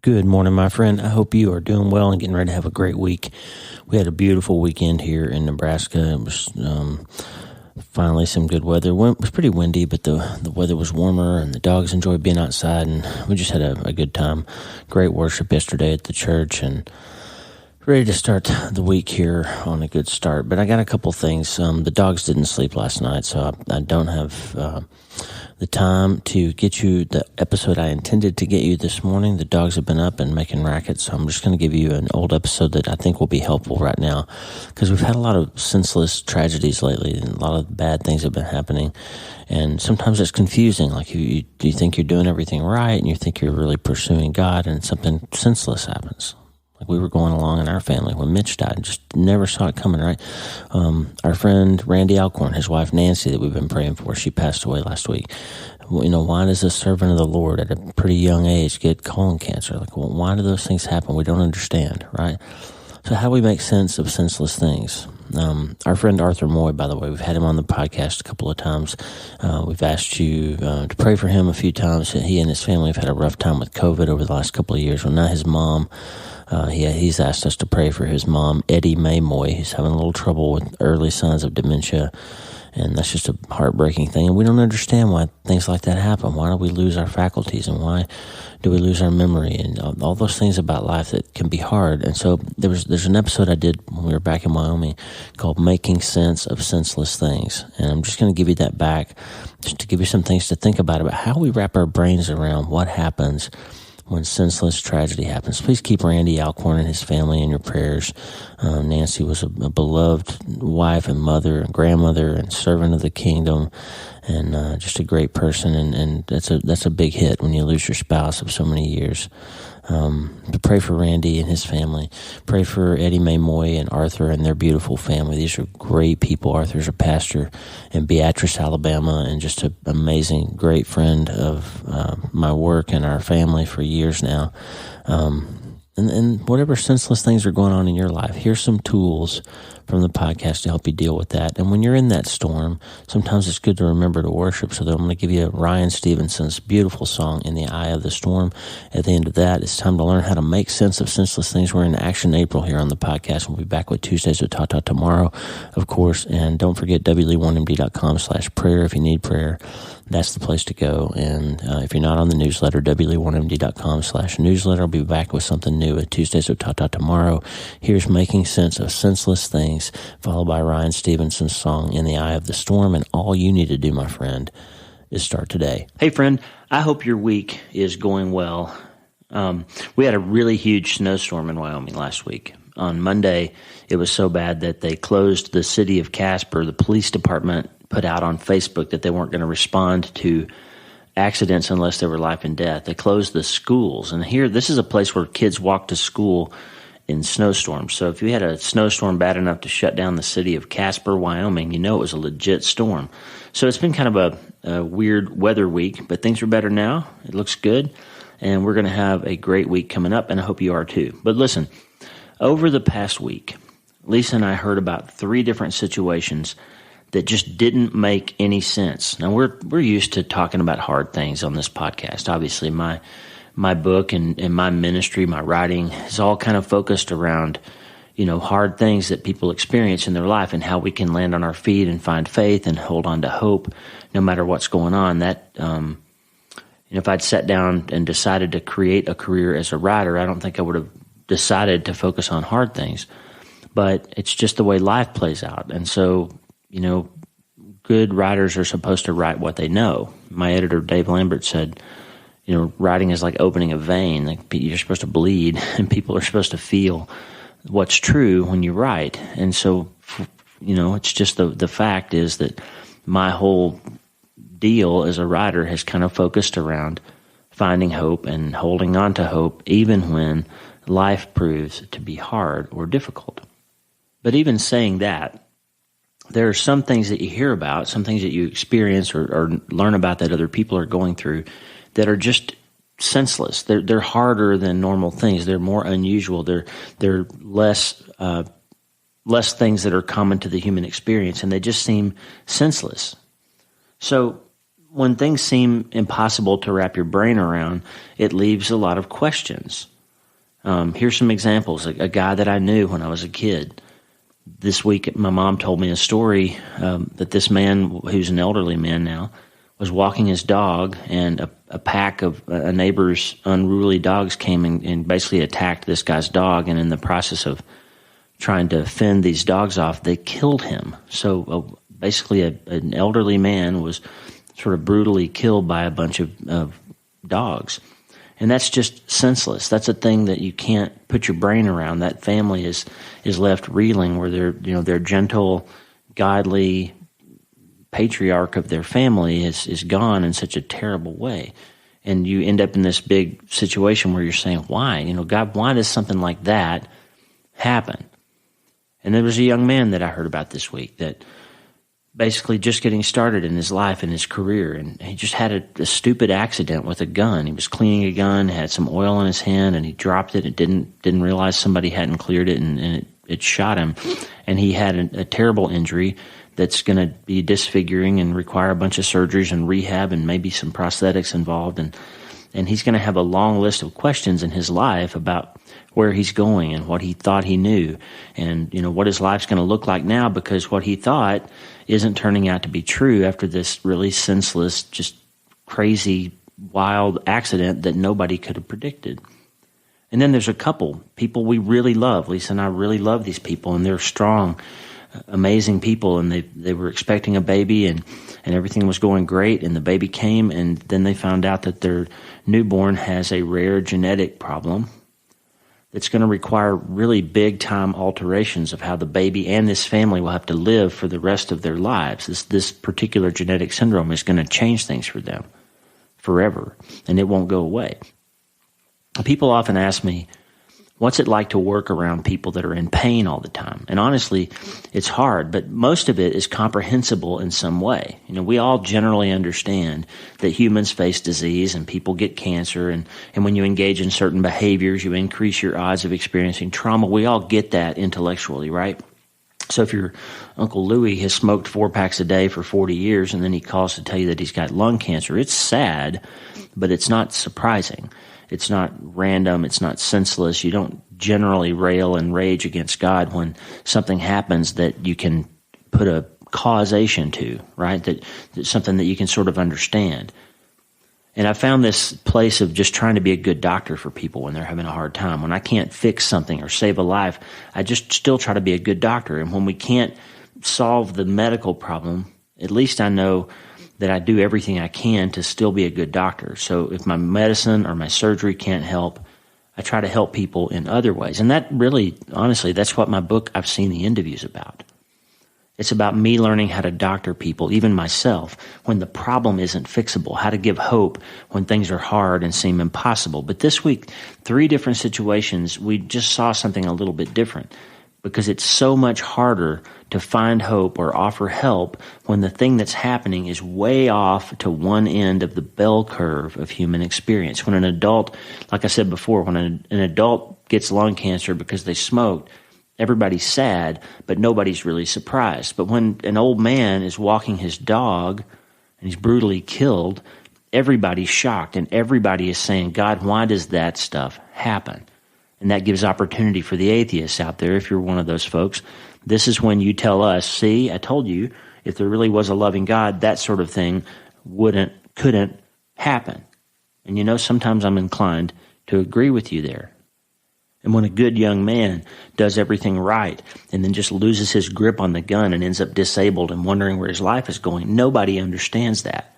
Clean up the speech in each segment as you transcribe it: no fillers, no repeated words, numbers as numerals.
Good morning, my friend. I hope you are doing well and getting ready to have a great week. We had a beautiful weekend here in Nebraska. It was finally some good weather. It was pretty windy, but the weather was warmer, and the dogs enjoyed being outside, and we just had a good time. Great worship yesterday at the church, and ready to start the week here on a good start. But I got a couple things. The dogs didn't sleep last night, so I don't have the time to get you the episode I intended to get you this morning. The dogs have been up and making rackets, so I'm just going to give you an old episode that I think will be helpful right now, because we've had a lot of senseless tragedies lately, and a lot of bad things have been happening, and sometimes it's confusing. Like you think you're doing everything right, and you think you're really pursuing God, and something senseless happens. Like we were going along in our family when Mitch died, just never saw it coming, right? Our friend Randy Alcorn, his wife Nancy that we've been praying for, she passed away last week. Why does a servant of the Lord at a pretty young age get colon cancer? Why do those things happen? We don't understand, right? So how do we make sense of senseless things? Our friend Arthur Moy, by the way, we've had him on the podcast a couple of times. We've asked you to pray for him a few times. He and his family have had a rough time with COVID over the last couple of years. Well, now his mom, he's asked us to pray for his mom, Eddie Mae Moy. He's having a little trouble with early signs of dementia, and that's just a heartbreaking thing. And we don't understand why things like that happen. Why do we lose our faculties, and why do we lose our memory, and all those things about life that can be hard. And so there's an episode I did when we were back in Wyoming called Making Sense of Senseless Things. And I'm just going to give you that back just to give you some things to think about how we wrap our brains around what happens when senseless tragedy happens. Please keep Randy Alcorn and his family in your prayers. Nancy was a beloved wife and mother and grandmother and servant of the kingdom, and just a great person. And that's a big hit when you lose your spouse of so many years. But pray for Randy and his family. Pray for Eddie Mae Moy and Arthur and their beautiful family. These are great people. Arthur's a pastor in Beatrice, Alabama, and just an amazing, great friend of my work and our family for years now. And whatever senseless things are going on in your life, here's some tools from the podcast to help you deal with that. And when you're in that storm, sometimes it's good to remember to worship. So I'm going to give you Ryan Stevenson's beautiful song, In the Eye of the Storm. At the end of that, it's time to learn how to make sense of senseless things. We're in Action April here on the podcast. We'll be back with Tuesdays with Tata tomorrow, of course. And don't forget wle1md.com/prayer if you need prayer. That's the place to go. And if you're not on the newsletter, wle1md.com/newsletter. I'll be back with something new at Tuesdays with Tata tomorrow. Here's Making Sense of Senseless Things, followed by Ryan Stevenson's song, In the Eye of the Storm. And all you need to do, my friend, is start today. Hey, friend, I hope your week is going well. We had a really huge snowstorm in Wyoming last week. On Monday, it was so bad that they closed the city of Casper. The police department put out on Facebook that they weren't going to respond to accidents unless they were life and death. They closed the schools. And here, this is a place where kids walk to school in snowstorms. So if you had a snowstorm bad enough to shut down the city of Casper, Wyoming, you know it was a legit storm. So it's been kind of a weird weather week, but things are better now. It looks good. And we're going to have a great week coming up, and I hope you are too. But listen, over the past week, Lisa and I heard about 3 different situations that just didn't make any sense. Now, we're used to talking about hard things on this podcast. Obviously, my book and my ministry, my writing, is all kind of focused around, hard things that people experience in their life and how we can land on our feet and find faith and hold on to hope no matter what's going on. That, if I'd sat down and decided to create a career as a writer, I don't think I would have decided to focus on hard things. But it's just the way life plays out. And so, good writers are supposed to write what they know. My editor, Dave Lambert, said, writing is like opening a vein. Like you're supposed to bleed, and people are supposed to feel what's true when you write. And so, it's just the fact is that my whole deal as a writer has kind of focused around finding hope and holding on to hope, even when life proves to be hard or difficult. But even saying that, there are some things that you hear about, some things that you experience or learn about that other people are going through that are just senseless. They're harder than normal things. They're more unusual. They're less things that are common to the human experience, and they just seem senseless. So when things seem impossible to wrap your brain around, it leaves a lot of questions. Here's some examples. A guy that I knew when I was a kid. This week, my mom told me a story that this man, who's an elderly man now, was walking his dog, and a pack of a neighbor's unruly dogs came and basically attacked this guy's dog, and in the process of trying to fend these dogs off, they killed him. So basically an elderly man was sort of brutally killed by a bunch of dogs. And that's just senseless. That's a thing that you can't put your brain around. That family is left reeling, where their gentle, godly patriarch of their family is gone in such a terrible way. And you end up in this big situation where you're saying, why? God, why does something like that happen? And there was a young man that I heard about this week that basically just getting started in his life and his career, and he just had a stupid accident with a gun. He was cleaning a gun, had some oil in his hand, and he dropped it and didn't realize somebody hadn't cleared it, and it shot him. And he had a terrible injury that's going to be disfiguring and require a bunch of surgeries and rehab and maybe some prosthetics involved, and he's going to have a long list of questions in his life about where he's going and what he thought he knew, and what his life's going to look like now, because what he thought isn't turning out to be true after this really senseless, just crazy, wild accident that nobody could have predicted. And then there's a couple people we really love. Lisa and I really love these people, and they're strong, amazing people, and they were expecting a baby, and everything was going great, and the baby came, and then they found out that their newborn has a rare genetic problem that's going to require really big-time alterations of how the baby and this family will have to live for the rest of their lives. This particular genetic syndrome is going to change things for them forever, and it won't go away. People often ask me, what's it like to work around people that are in pain all the time? And honestly, it's hard, but most of it is comprehensible in some way. We all generally understand that humans face disease and people get cancer, and when you engage in certain behaviors, you increase your odds of experiencing trauma. We all get that intellectually, right? So if your Uncle Louie has smoked 4 packs a day for 40 years and then he calls to tell you that he's got lung cancer, it's sad, but it's not surprising. It's not random. It's not senseless. You don't generally rail and rage against God when something happens that you can put a causation to, right? That's something that you can sort of understand. And I found this place of just trying to be a good doctor for people when they're having a hard time. When I can't fix something or save a life, I just still try to be a good doctor. And when we can't solve the medical problem, at least I know that I do everything I can to still be a good doctor. So if my medicine or my surgery can't help, I try to help people in other ways. And that really, honestly, that's what my book, I've Seen the End of You, is about. It's about me learning how to doctor people, even myself, when the problem isn't fixable, how to give hope when things are hard and seem impossible. But this week, 3 different situations, we just saw something a little bit different, because it's so much harder to find hope or offer help when the thing that's happening is way off to one end of the bell curve of human experience. When an adult, like I said before, when an adult gets lung cancer because they smoked, everybody's sad, but nobody's really surprised. But when an old man is walking his dog and he's brutally killed, everybody's shocked, and everybody is saying, God, why does that stuff happen? And that gives opportunity for the atheists out there, if you're one of those folks. This is when you tell us, see, I told you, if there really was a loving God, that sort of thing couldn't happen. And sometimes I'm inclined to agree with you there. And when a good young man does everything right and then just loses his grip on the gun and ends up disabled and wondering where his life is going, nobody understands that.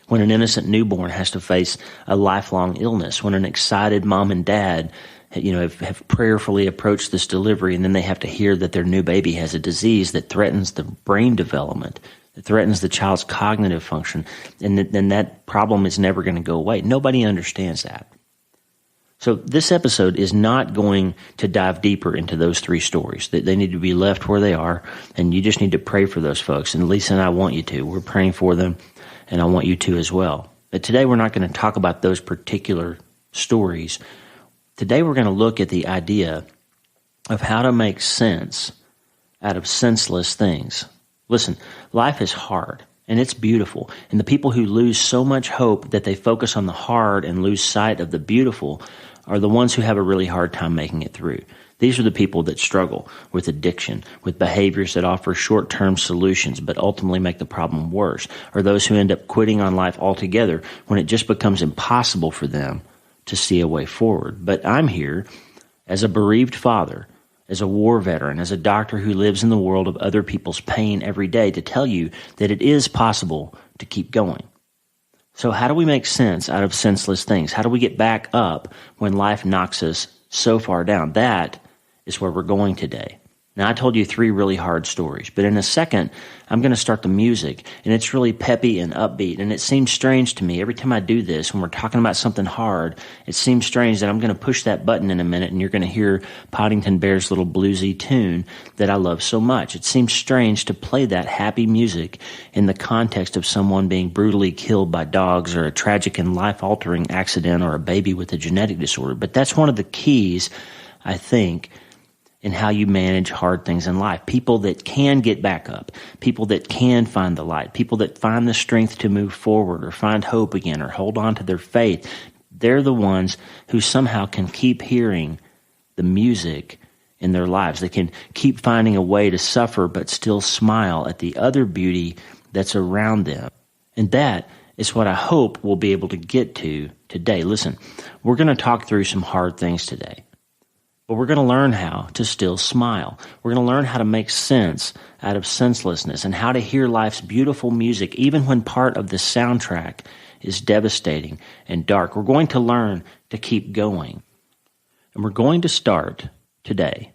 When an innocent newborn has to face a lifelong illness, when an excited mom and dad have prayerfully approached this delivery, and then they have to hear that their new baby has a disease that threatens the brain development, that threatens the child's cognitive function, and then that problem is never going to go away. Nobody understands that. So this episode is not going to dive deeper into those 3 stories. They need to be left where they are, and you just need to pray for those folks. And Lisa and I want you to. We're praying for them, and I want you to as well. But today we're not going to talk about those particular stories. Today we're going to look at the idea of how to make sense out of senseless things. Listen, life is hard, and it's beautiful. And the people who lose so much hope that they focus on the hard and lose sight of the beautiful are the ones who have a really hard time making it through. These are the people that struggle with addiction, with behaviors that offer short-term solutions but ultimately make the problem worse, or those who end up quitting on life altogether when it just becomes impossible for them to see a way forward. But I'm here as a bereaved father, as a war veteran, as a doctor who lives in the world of other people's pain every day to tell you that it is possible to keep going. So how do we make sense out of senseless things? How do we get back up when life knocks us so far down? That is where we're going today. Now, I told you 3 really hard stories, but in a second, I'm going to start the music, and it's really peppy and upbeat, and it seems strange to me every time I do this, when we're talking about something hard, it seems strange that I'm going to push that button in a minute, and you're going to hear Poddington Bear's little bluesy tune that I love so much. It seems strange to play that happy music in the context of someone being brutally killed by dogs, or a tragic and life-altering accident, or a baby with a genetic disorder, but that's one of the keys, I think, in how you manage hard things in life. People that can get back up, people that can find the light, people that find the strength to move forward or find hope again or hold on to their faith, they're the ones who somehow can keep hearing the music in their lives. They can keep finding a way to suffer but still smile at the other beauty that's around them. And that is what I hope we'll be able to get to today. Listen, we're going to talk through some hard things today. But we're going to learn how to still smile. We're going to learn how to make sense out of senselessness and how to hear life's beautiful music even when part of the soundtrack is devastating and dark. We're going to learn to keep going. And we're going to start today.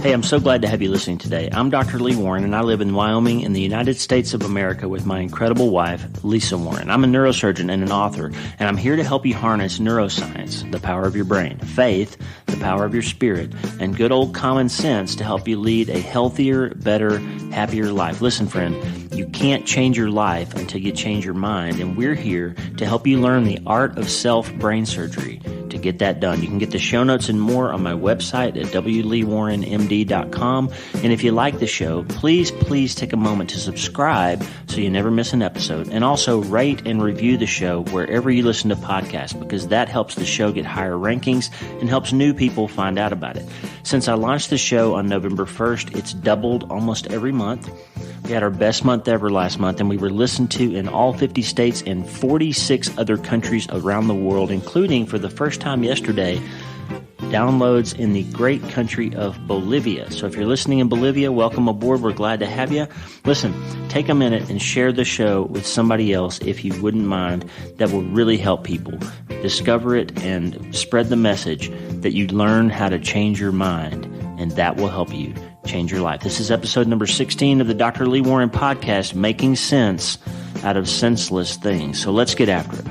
Hey, I'm so glad to have you listening today. I'm Dr. Lee Warren, and I live in Wyoming in the United States of America with my incredible wife, Lisa Warren. I'm a neurosurgeon and an author, and I'm here to help you harness neuroscience, the power of your brain, faith, the power of your spirit, and good old common sense to help you lead a healthier, better, happier life. Listen, friend, you can't change your life until you change your mind, and we're here to help you learn the art of self-brain surgery to get that done. You can get the show notes and more on my website at wleewarrenmd.com. And if you like the show, please take a moment to subscribe so you never miss an episode. And also rate and review the show wherever you listen to podcasts, because that helps the show get higher rankings and helps new people find out about it. Since I launched the show on November 1st, it's doubled almost every month. We had our best month ever last month, and we were listened to in all 50 states and 46 other countries around the world, including, for the first time yesterday, downloads in the great country of Bolivia. So if you're listening in Bolivia, welcome aboard. We're glad to have you. Listen, take a minute and share the show with somebody else if you wouldn't mind. That will really help people discover it and spread the message that you learn how to change your mind, and that will help you change your life. This is episode number 16 of the Dr. Lee Warren podcast, Making Sense Out of Senseless Things. So let's get after it.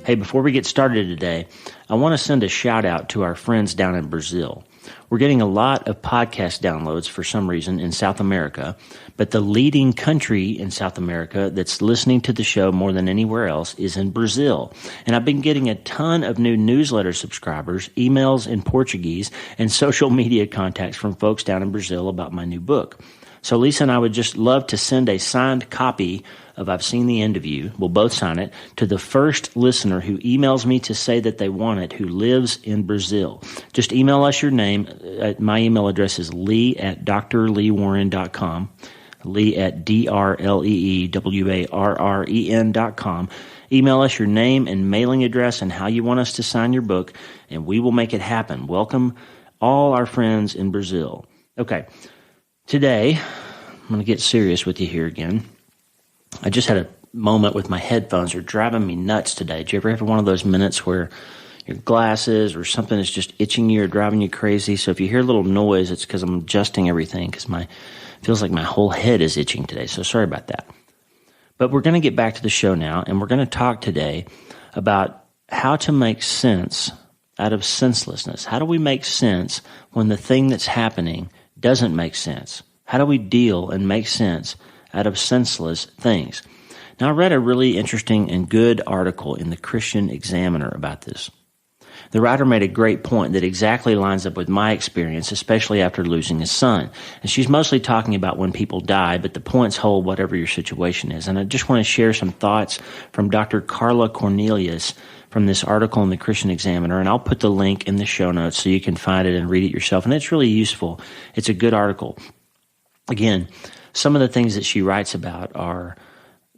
Hey, before we get started today, I want to send a shout out to our friends down in Brazil. We're getting a lot of podcast downloads for some reason in South America, but the leading country in South America that's listening to the show more than anywhere else is in Brazil. And I've been getting a ton of new newsletter subscribers, emails in Portuguese, and social media contacts from folks down in Brazil about my new book. So Lisa and I would just love to send a signed copy of I've Seen the End of You, we'll both sign it, to the first listener who emails me to say that they want it, who lives in Brazil. Just email us your name. My email address is lee@drleewarren.com, lee@drleewarren.com. Email us your name and mailing address and how you want us to sign your book, and we will make it happen. Welcome all our friends in Brazil. Okay, today, I'm going to get serious with you here again. I just had a moment with my headphones. They're driving me nuts today. Did you ever have one of those minutes where your glasses or something is just itching you or driving you crazy? So if you hear a little noise, it's because I'm adjusting everything because feels like my whole head is itching today. So sorry about that. But we're going to get back to the show now, and we're going to talk today about how to make sense out of senselessness. How do we make sense when the thing that's happening doesn't make sense? How do we deal and make sense out of senseless things? Now, I read a really interesting and good article in the Christian Examiner about this. The writer made a great point that exactly lines up with my experience, especially after losing a son. And she's mostly talking about when people die, but the points hold whatever your situation is. And I just want to share some thoughts from Dr. Carla Cornelius from this article in the Christian Examiner, and I'll put the link in the show notes so you can find it and read it yourself. And it's really useful. It's a good article. Again, some of the things that she writes about are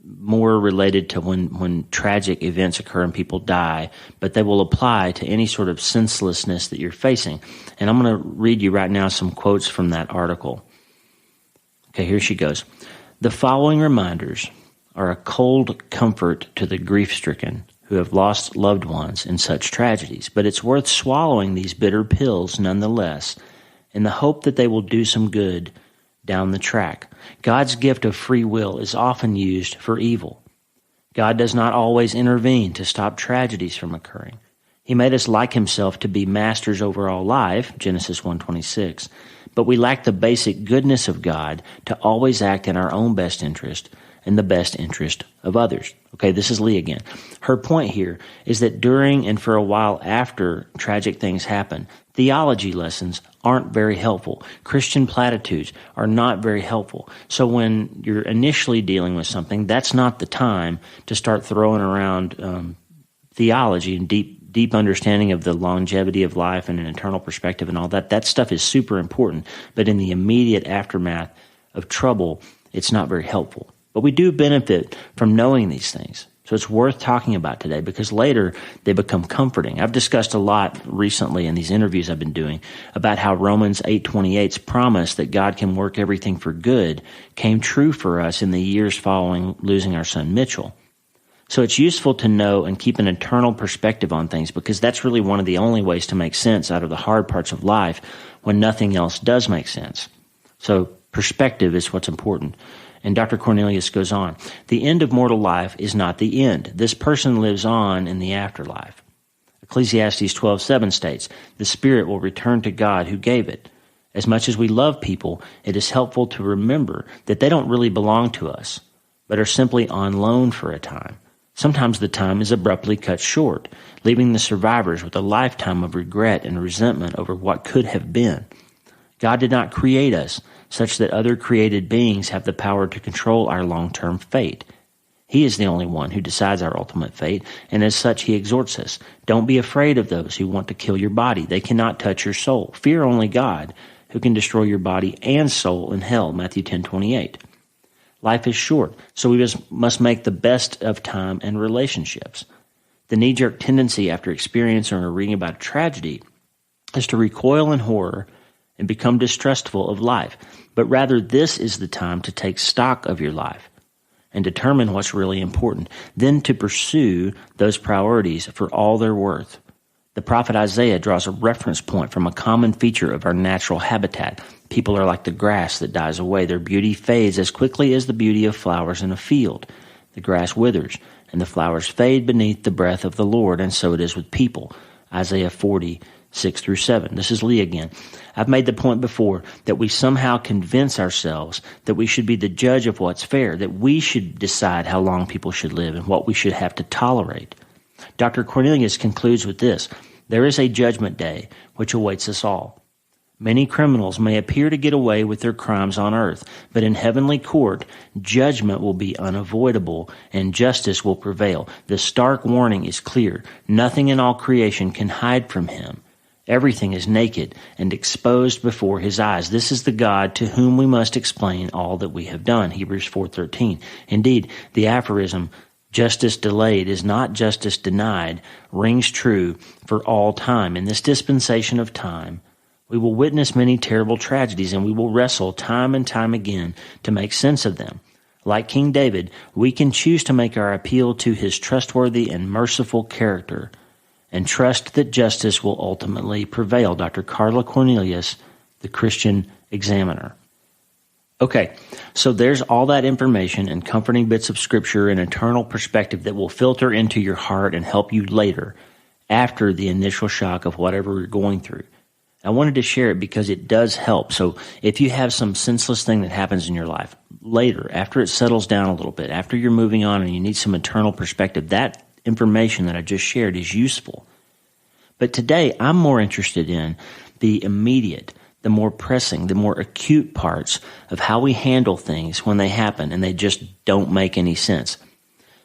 more related to when tragic events occur and people die, but they will apply to any sort of senselessness that you're facing. And I'm going to read you right now some quotes from that article. Okay, here she goes. The following reminders are a cold comfort to the grief-stricken who have lost loved ones in such tragedies, but it's worth swallowing these bitter pills nonetheless in the hope that they will do some good down the track. God's gift of free will is often used for evil. God does not always intervene to stop tragedies from occurring. He made us like himself to be masters over all life, Genesis 1:26, but we lack the basic goodness of God to always act in our own best interest and the best interest of others. Okay, this is Lee again. Her point here is that during and for a while after tragic things happen, theology lessons aren't very helpful. Christian platitudes are not very helpful. So when you're initially dealing with something, that's not the time to start throwing around theology and deep understanding of the longevity of life and an eternal perspective and all that. That stuff is super important. But in the immediate aftermath of trouble, it's not very helpful. But we do benefit from knowing these things. So it's worth talking about today because later they become comforting. I've discussed a lot recently in these interviews I've been doing about how Romans 8:28's promise that God can work everything for good came true for us in the years following losing our son Mitchell. So it's useful to know and keep an eternal perspective on things because that's really one of the only ways to make sense out of the hard parts of life when nothing else does make sense. So perspective is what's important. And Dr. Cornelius goes on, the end of mortal life is not the end. This person lives on in the afterlife. Ecclesiastes 12:7 states, the spirit will return to God who gave it. As much as we love people, it is helpful to remember that they don't really belong to us, but are simply on loan for a time. Sometimes the time is abruptly cut short, leaving the survivors with a lifetime of regret and resentment over what could have been. God did not create us such that other created beings have the power to control our long-term fate. He is the only one who decides our ultimate fate, and as such he exhorts us, don't be afraid of those who want to kill your body. They cannot touch your soul. Fear only God, who can destroy your body and soul in hell, Matthew 10:28. Life is short, so we must make the best of time and relationships. The knee-jerk tendency after experiencing or reading about a tragedy is to recoil in horror and become distrustful of life. But rather, this is the time to take stock of your life and determine what's really important, then to pursue those priorities for all they're worth. The prophet Isaiah draws a reference point from a common feature of our natural habitat. People are like the grass that dies away. Their beauty fades as quickly as the beauty of flowers in a field. The grass withers, and the flowers fade beneath the breath of the Lord, and so it is with people. Isaiah 40:6-7. This is Lee again. I've made the point before that we somehow convince ourselves that we should be the judge of what's fair, that we should decide how long people should live and what we should have to tolerate. Dr. Cornelius concludes with this, there is a judgment day which awaits us all. Many criminals may appear to get away with their crimes on earth, but in heavenly court, judgment will be unavoidable and justice will prevail. The stark warning is clear. Nothing in all creation can hide from him. Everything is naked and exposed before his eyes. This is the God to whom we must explain all that we have done. Hebrews 4:13. Indeed, the aphorism, justice delayed is not justice denied, rings true for all time. In this dispensation of time, we will witness many terrible tragedies, and we will wrestle time and time again to make sense of them. Like King David, we can choose to make our appeal to his trustworthy and merciful character and trust that justice will ultimately prevail. Dr. Carla Cornelius, the Christian Examiner. Okay, so there's all that information and comforting bits of scripture and eternal perspective that will filter into your heart and help you later, after the initial shock of whatever you're going through. I wanted to share it because it does help. So if you have some senseless thing that happens in your life, later, after it settles down a little bit, after you're moving on and you need some eternal perspective, that information that I just shared is useful. But today, I'm more interested in the immediate, the more pressing, the more acute parts of how we handle things when they happen and they just don't make any sense.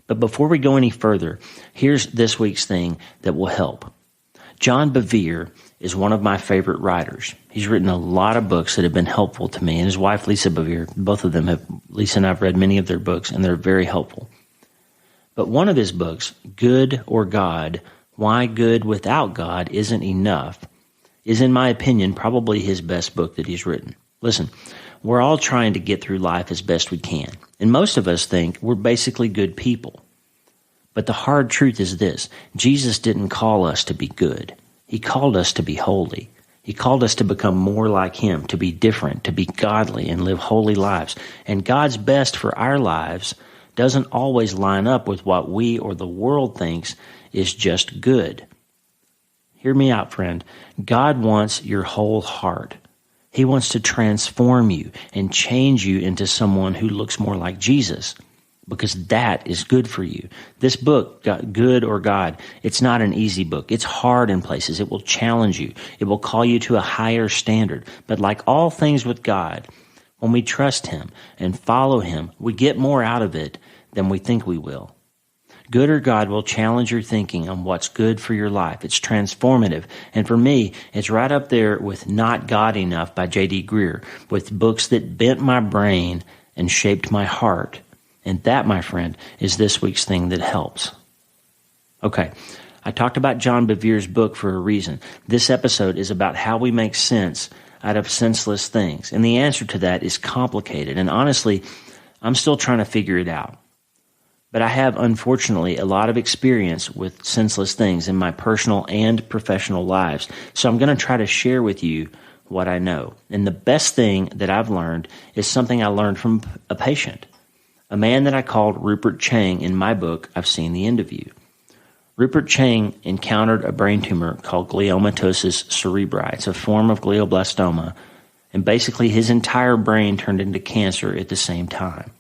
But before we go any further, here's this week's thing that will help. John Bevere is one of my favorite writers. He's written a lot of books that have been helpful to me, and his wife, Lisa Bevere, both of them have, Lisa and I have read many of their books, and they're very helpful. But one of his books, Good or God, Why Good Without God Isn't Enough, is, in my opinion, probably his best book that he's written. Listen, we're all trying to get through life as best we can, and most of us think we're basically good people. But the hard truth is this: Jesus didn't call us to be good. He called us to be holy. He called us to become more like him, to be different, to be godly, and live holy lives. And God's best for our lives doesn't always line up with what we or the world thinks is just good. Hear me out, friend. God wants your whole heart. He wants to transform you and change you into someone who looks more like Jesus, because that is good for you. This book, Good or God, it's not an easy book. It's hard in places. It will challenge you. It will call you to a higher standard. But like all things with God, when we trust him and follow him, we get more out of it than we think we will. Good or God will challenge your thinking on what's good for your life. It's transformative. And for me, it's right up there with Not God Enough by J.D. Greear, with books that bent my brain and shaped my heart. And that, my friend, is this week's thing that helps. Okay, I talked about John Bevere's book for a reason. This episode is about how we make sense out of senseless things. And the answer to that is complicated. And honestly, I'm still trying to figure it out. But I have, unfortunately, a lot of experience with senseless things in my personal and professional lives. So I'm going to try to share with you what I know. And the best thing that I've learned is something I learned from a patient, a man that I called Rupert Chang in my book, I've Seen the End of You. Rupert Chang encountered a brain tumor called gliomatosis cerebri. It's a form of glioblastoma, and basically his entire brain turned into cancer at the same time.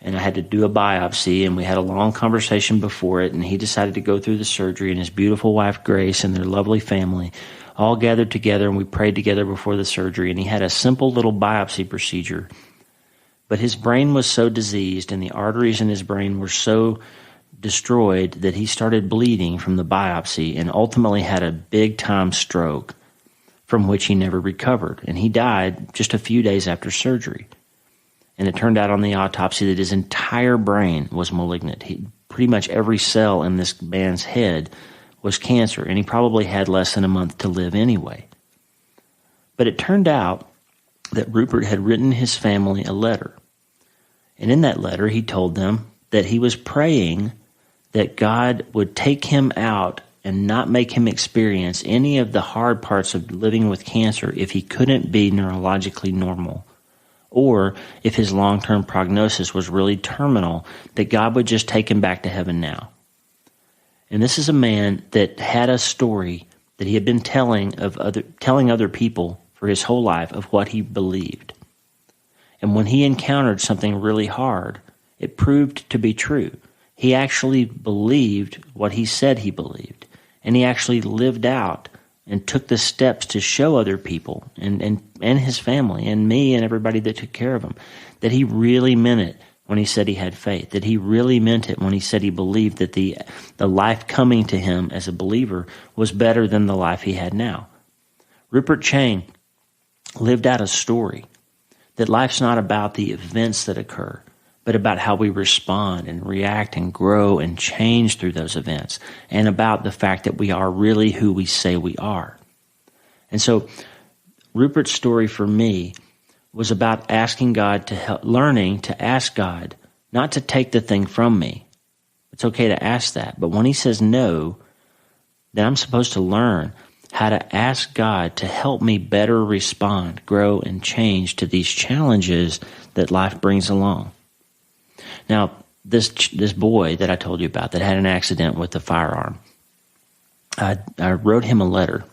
And I had to do a biopsy, and we had a long conversation before it, and he decided to go through the surgery, and his beautiful wife, Grace, and their lovely family all gathered together, and we prayed together before the surgery, and he had a simple little biopsy procedure. But his brain was so diseased and the arteries in his brain were so destroyed that he started bleeding from the biopsy and ultimately had a big-time stroke from which he never recovered. And he died just a few days after surgery. And it turned out on the autopsy that his entire brain was malignant. Pretty much every cell in this man's head was cancer, and he probably had less than a month to live anyway. But it turned out that Rupert had written his family a letter. And in that letter, he told them that he was praying that God would take him out and not make him experience any of the hard parts of living with cancer if he couldn't be neurologically normal, or if his long-term prognosis was really terminal, that God would just take him back to heaven now. And this is a man that had a story that he had been telling other people for his whole life of what he believed. And when he encountered something really hard, it proved to be true. He actually believed what he said he believed. And he actually lived out and took the steps to show other people and his family and me and everybody that took care of him that he really meant it when he said he had faith, that he really meant it when he said he believed that the life coming to him as a believer was better than the life he had now. Rupert Chang lived out a story that life's not about the events that occur, but about how we respond and react and grow and change through those events, and about the fact that we are really who we say we are. And so Rupert's story for me was about asking God to help, learning to ask God not to take the thing from me. It's okay to ask that, but when he says no, then I'm supposed to learn how to ask God to help me better respond, grow, and change to these challenges that life brings along. Now, this boy that I told you about that had an accident with a firearm, I wrote him a letter.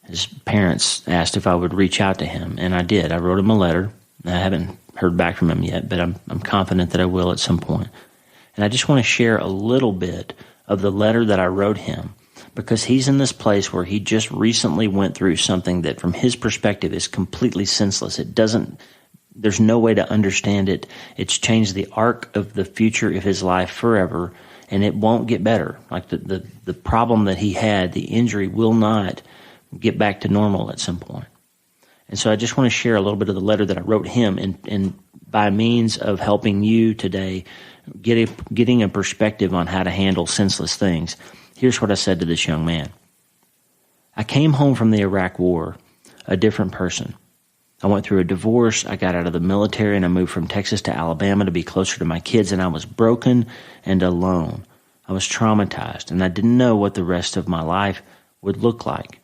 His parents asked if I would reach out to him, and I did. I wrote him a letter. I haven't heard back from him yet, but I'm confident that I will at some point. And I just want to share a little bit of the letter that I wrote him, because he's in this place where he just recently went through something that from his perspective is completely senseless. There's no way to understand it. It's changed the arc of the future of his life forever, and it won't get better. Like the problem that he had, the injury, will not get back to normal at some point. And so I just want to share a little bit of the letter that I wrote him, and by means of helping you today getting a perspective on how to handle senseless things. Here's what I said to this young man. I came home from the Iraq War a different person. I went through a divorce, I got out of the military, and I moved from Texas to Alabama to be closer to my kids, and I was broken and alone. I was traumatized, and I didn't know what the rest of my life would look like.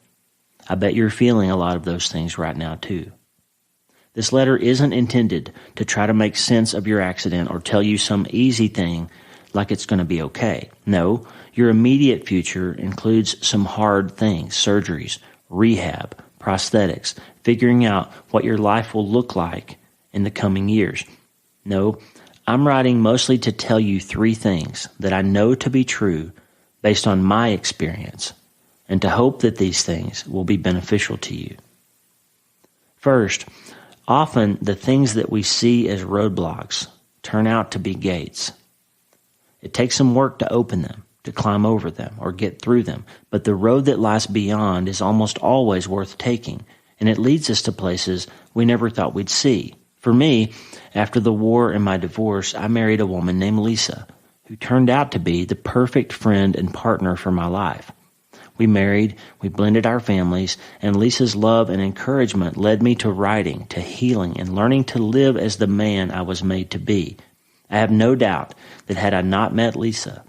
I bet you're feeling a lot of those things right now, too. This letter isn't intended to try to make sense of your accident or tell you some easy thing like it's going to be okay. No, your immediate future includes some hard things, surgeries, rehab, prosthetics, figuring out what your life will look like in the coming years. No, I'm writing mostly to tell you 3 things that I know to be true based on my experience, and to hope that these things will be beneficial to you. First, often the things that we see as roadblocks turn out to be gates. It takes some work to open them, to climb over them, or get through them, but the road that lies beyond is almost always worth taking, and it leads us to places we never thought we'd see. For me, after the war and my divorce, I married a woman named Lisa, who turned out to be the perfect friend and partner for my life. We married, we blended our families, and Lisa's love and encouragement led me to writing, to healing, and learning to live as the man I was made to be. I have no doubt that had I not met Lisa,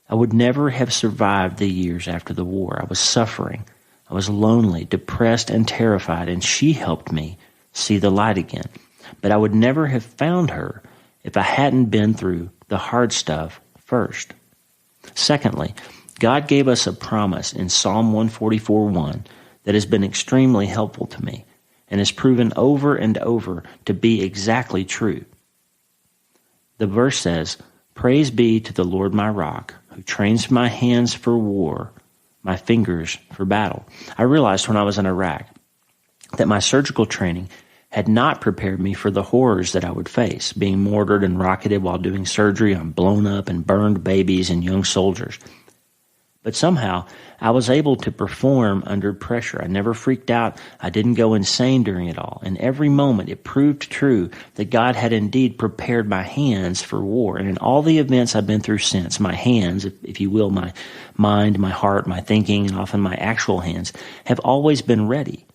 I would never have survived the years after the war. I was suffering. I was lonely, depressed, and terrified, and she helped me see the light again. But I would never have found her if I hadn't been through the hard stuff first. Secondly, God gave us a promise in Psalm 144:1 that has been extremely helpful to me and has proven over and over to be exactly true. The verse says, "Praise be to the Lord my rock, who trains my hands for war, my fingers for battle." I realized when I was in Iraq that my surgical training had not prepared me for the horrors that I would face, being mortared and rocketed while doing surgery on blown up and burned babies and young soldiers. But somehow, I was able to perform under pressure. I never freaked out. I didn't go insane during it all. And every moment, it proved true that God had indeed prepared my hands for war. And in all the events I've been through since, my hands, if you will, my mind, my heart, my thinking, and often my actual hands, have always been ready.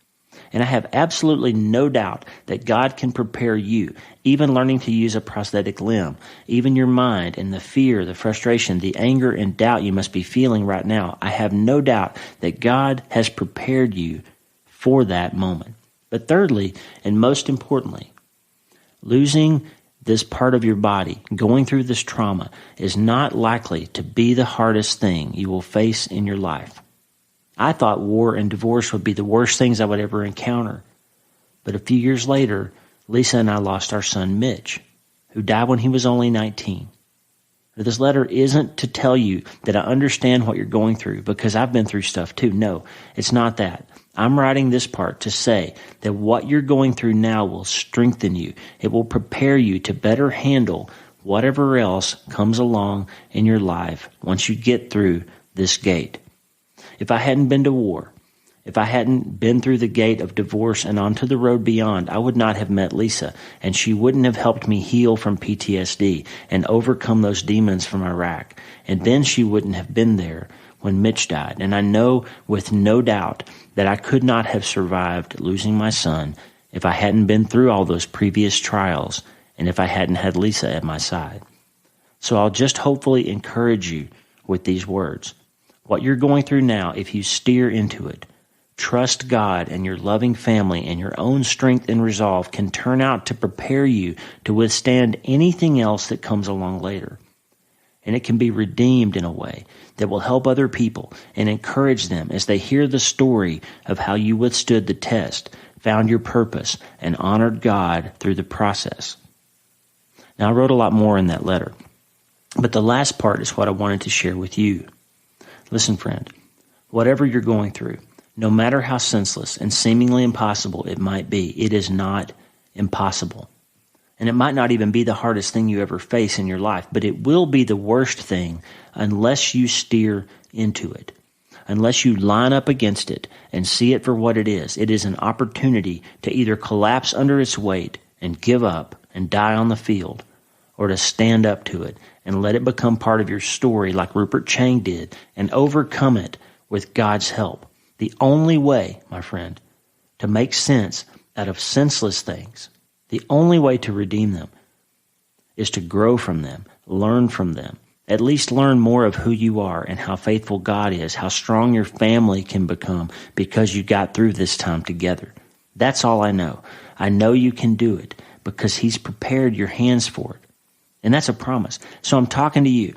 And I have absolutely no doubt that God can prepare you, even learning to use a prosthetic limb, even your mind and the fear, the frustration, the anger and doubt you must be feeling right now. I have no doubt that God has prepared you for that moment. But thirdly, and most importantly, losing this part of your body, going through this trauma, is not likely to be the hardest thing you will face in your life. I thought war and divorce would be the worst things I would ever encounter. But a few years later, Lisa and I lost our son, Mitch, who died when he was only 19. This letter isn't to tell you that I understand what you're going through, because I've been through stuff too. No, it's not that. I'm writing this part to say that what you're going through now will strengthen you. It will prepare you to better handle whatever else comes along in your life once you get through this gate. If I hadn't been to war, if I hadn't been through the gate of divorce and onto the road beyond, I would not have met Lisa, and she wouldn't have helped me heal from PTSD and overcome those demons from Iraq. And then she wouldn't have been there when Mitch died. And I know with no doubt that I could not have survived losing my son if I hadn't been through all those previous trials and if I hadn't had Lisa at my side. So I'll just hopefully encourage you with these words. What you're going through now, if you steer into it, trust God and your loving family and your own strength and resolve can turn out to prepare you to withstand anything else that comes along later. And it can be redeemed in a way that will help other people and encourage them as they hear the story of how you withstood the test, found your purpose, and honored God through the process. Now, I wrote a lot more in that letter, but the last part is what I wanted to share with you. Listen, friend, whatever you're going through, no matter how senseless and seemingly impossible it might be, it is not impossible. And it might not even be the hardest thing you ever face in your life, but it will be the worst thing unless you steer into it, unless you line up against it and see it for what it is. It is an opportunity to either collapse under its weight and give up and die on the field, or to stand up to it and let it become part of your story like Rupert Chang did and overcome it with God's help. The only way, my friend, to make sense out of senseless things, the only way to redeem them is to grow from them, learn from them, at least learn more of who you are and how faithful God is, how strong your family can become because you got through this time together. That's all I know. I know you can do it because He's prepared your hands for it. And that's a promise. So I'm talking to you,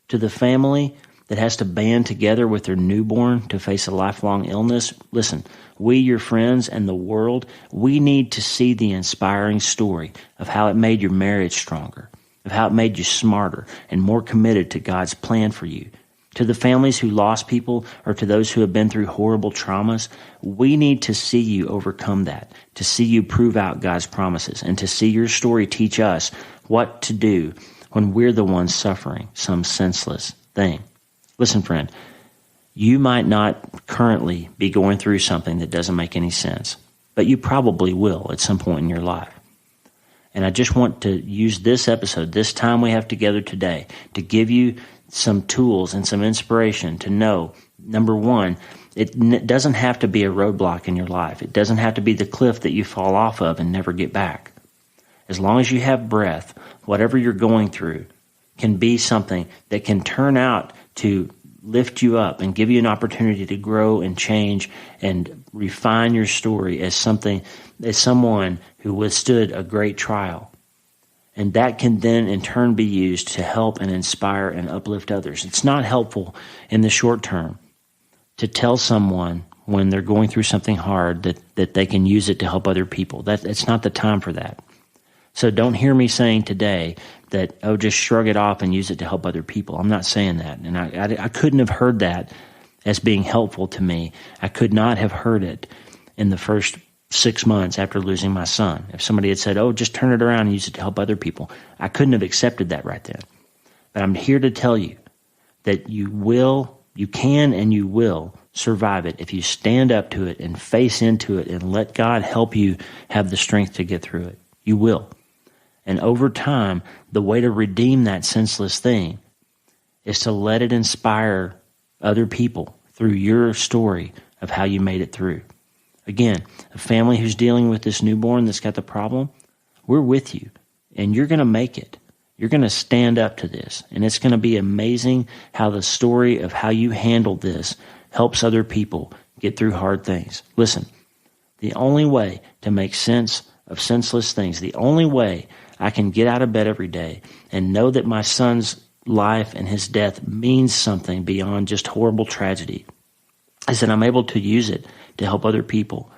to the family that has to band together with their newborn to face a lifelong illness. Listen, we, your friends, and the world, we need to see the inspiring story of how it made your marriage stronger, of how it made you smarter and more committed to God's plan for you. To the families who lost people or to those who have been through horrible traumas, we need to see you overcome that, to see you prove out God's promises, and to see your story teach us what to do when we're the ones suffering some senseless thing. Listen, friend, you might not currently be going through something that doesn't make any sense, but you probably will at some point in your life. And I just want to use this episode, this time we have together today, to give you some tools and some inspiration to know, number one, it doesn't have to be a roadblock in your life. It doesn't have to be the cliff that you fall off of and never get back. As long as you have breath, whatever you're going through can be something that can turn out to lift you up and give you an opportunity to grow and change and refine your story as someone who withstood a great trial. And that can then in turn be used to help and inspire and uplift others. It's not helpful in the short term to tell someone when they're going through something hard that they can use it to help other people. It's not the time for that. So don't hear me saying today that, just shrug it off and use it to help other people. I'm not saying that. And I couldn't have heard that as being helpful to me. I could not have heard it in the first 6 months after losing my son. If somebody had said, just turn it around and use it to help other people, I couldn't have accepted that right then. But I'm here to tell you that you can and you will survive it if you stand up to it and face into it and let God help you have the strength to get through it. You will. And over time, the way to redeem that senseless thing is to let it inspire other people through your story of how you made it through. Again, a family who's dealing with this newborn that's got the problem, we're with you, and you're going to make it. You're going to stand up to this, and it's going to be amazing how the story of how you handled this helps other people get through hard things. Listen, the only way to make sense of senseless things, the only way I can get out of bed every day and know that my son's life and his death means something beyond just horrible tragedy is that I'm able to use it to help other people,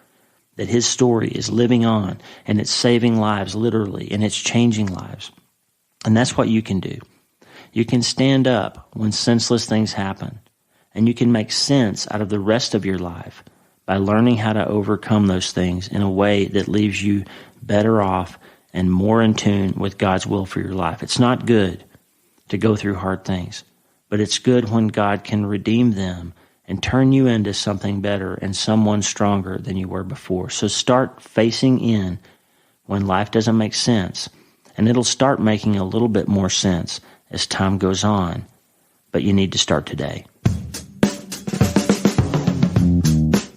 that his story is living on and it's saving lives literally and it's changing lives. And that's what you can do. You can stand up when senseless things happen, and you can make sense out of the rest of your life by learning how to overcome those things in a way that leaves you better off and more in tune with God's will for your life. It's not good to go through hard things, but it's good when God can redeem them and turn you into something better and someone stronger than you were before. So start facing in when life doesn't make sense, and it'll start making a little bit more sense as time goes on, but you need to start today.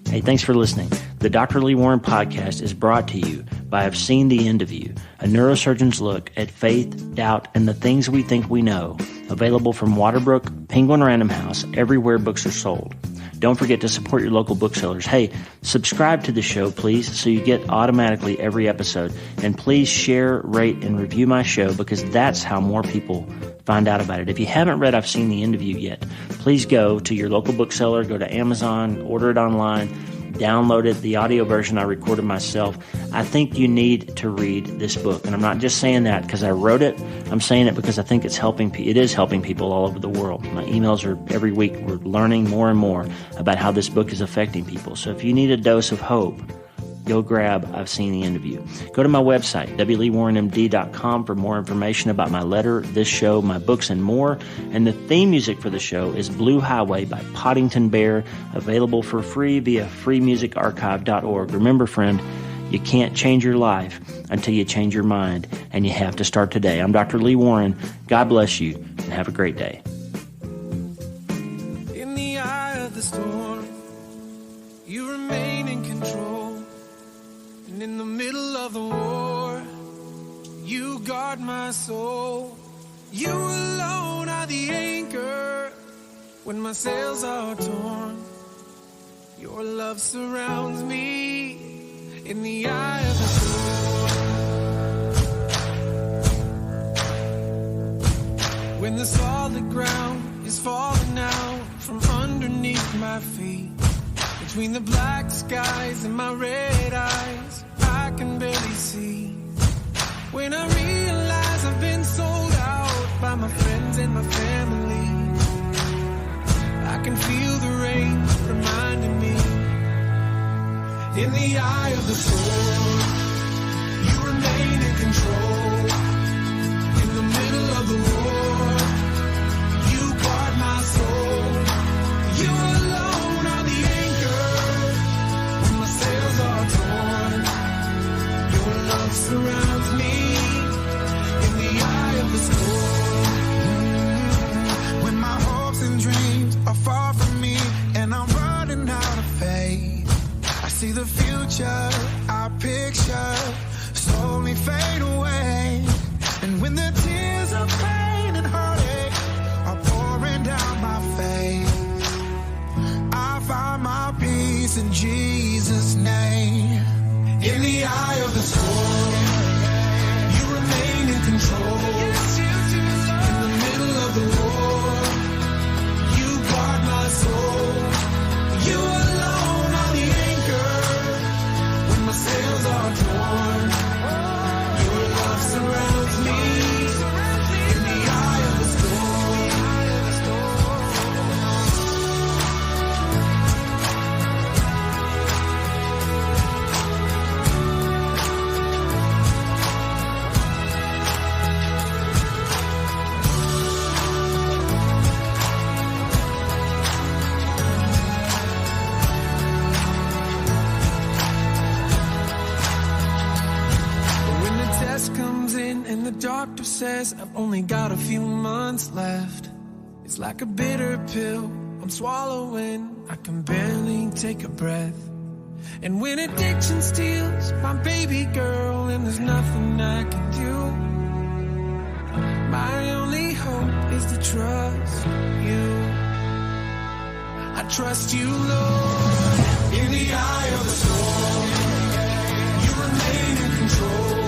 Hey, thanks for listening. The Dr. Lee Warren podcast is brought to you by I've Seen the End of You, a neurosurgeon's look at faith, doubt, and the things we think we know. Available from Waterbrook, Penguin Random House, everywhere books are sold. Don't forget to support your local booksellers. Hey, subscribe to the show, please, so you get automatically every episode. And please share, rate, and review my show because that's how more people find out about it. If you haven't read I've Seen the End of You yet, please go to your local bookseller, go to Amazon, order it online. downloaded the audio version I recorded myself. I think you need to read this book. And I'm not just saying that because I wrote it. I'm saying it because I think it is helping people all over the world. My emails are every week. We're learning more and more about how this book is affecting people. So if you need a dose of hope, go grab I've Seen the End of You. Go to my website, wleewarrenmd.com, for more information about my letter, this show, my books, and more. And the theme music for the show is Blue Highway by Poddington Bear, available for free via freemusicarchive.org. Remember, friend, you can't change your life until you change your mind, and you have to start today. I'm Dr. Lee Warren. God bless you, and have a great day. In the eye of the storm, you remain in control. And in the middle of the war, you guard my soul. You alone are the anchor when my sails are torn. Your love surrounds me in the eye of the storm. When the solid ground is falling out from underneath my feet, between the black skies and my red eyes, I can barely see. When I realize I've been sold out by my friends and my family, I can feel the rain reminding me. In the eye of the storm, you remain in control. In the middle of the war, you guard my soul. You alone are the anchor when my sails are torn. Your love surrounds me in the eye of the storm. When my hopes and dreams are far from me and I'm running out of faith, I see the future I picture slowly fade away. And when the tears of pain and heartache are pouring down my face, I find my peace in Jesus' name. In the eye of the storm, you remain in control. In the middle of the war, you guard my soul. You alone are the anchor when my sails are torn. Your love surrounds me in the eye of the storm. And the doctor says I've only got a few months left. It's like a bitter pill I'm swallowing. I can barely take a breath. And when addiction steals my baby girl and there's nothing I can do, my only hope is to trust you. I trust you, Lord. In the eye of the storm, you remain in control.